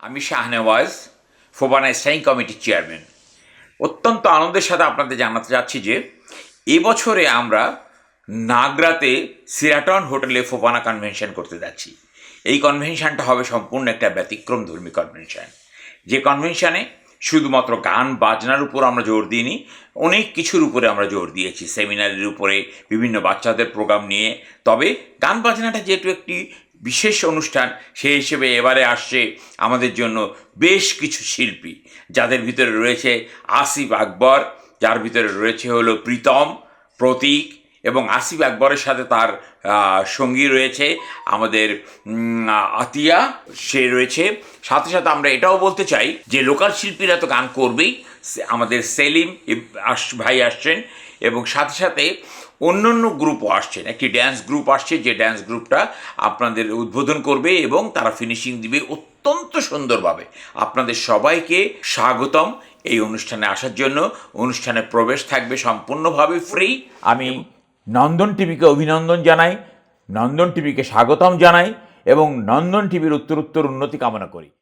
আমি Shahnawaz, FOBANA standing কমিটির chairman. অত্যন্ত আনন্দের সাথে আপনাদের জানাতে চাচ্ছি যে এবছরে আমরা নাগরাতে সিরাটন হোটেলে ফোবানা কনভেনশন করতে যাচ্ছি। এই কনভেনশনটা হবে সম্পূর্ণ একটা ব্যতিক্রমধর্মী কনভেনশন, যে কনভেনশনে শুধুমাত্র গান বাজনার উপর আমরা জোর দিইনি, অনেক কিছুর উপরে আমরা জোর দিয়েছি, সেমিনারের উপরে, বিভিন্ন বাচ্চাদের প্রোগ্রাম নিয়ে। তবে গান বাজনাটা যেহেতু একটি বিশেষ অনুষ্ঠান, সেই হিসেবে এবারে আসছে আমাদের জন্য বেশ কিছু শিল্পী, যাদের ভিতরে রয়েছে আসিফ আকবর, যার ভিতরে রয়েছে হলো প্রীতম, প্রতীক, এবং আসিফ আকবরের সাথে তার সঙ্গী রয়েছে আমাদের আতিয়া, সে রয়েছে। সাথে সাথে আমরা এটাও বলতে চাই যে লোকাল শিল্পীরা তো গান করবেই, আমাদের সেলিম ভাই আসছেন, এবং সাথে সাথে অন্য অন্য গ্রুপও আসছেন। একটি ড্যান্স গ্রুপ আসছে, যে ড্যান্স গ্রুপটা আপনাদের উদ্বোধন করবে এবং তারা ফিনিশিং দিবে অত্যন্ত সুন্দরভাবে। আপনাদের সবাইকে স্বাগতম এই অনুষ্ঠানে আসার জন্য। অনুষ্ঠানে প্রবেশ থাকবে সম্পূর্ণভাবে ফ্রি। আমি নন্দন টিভিকে অভিনন্দন জানাই, নন্দন টিভিকে স্বাগতম জানাই এবং নন্দন টিভির উত্তরোত্তর উন্নতি কামনা করি।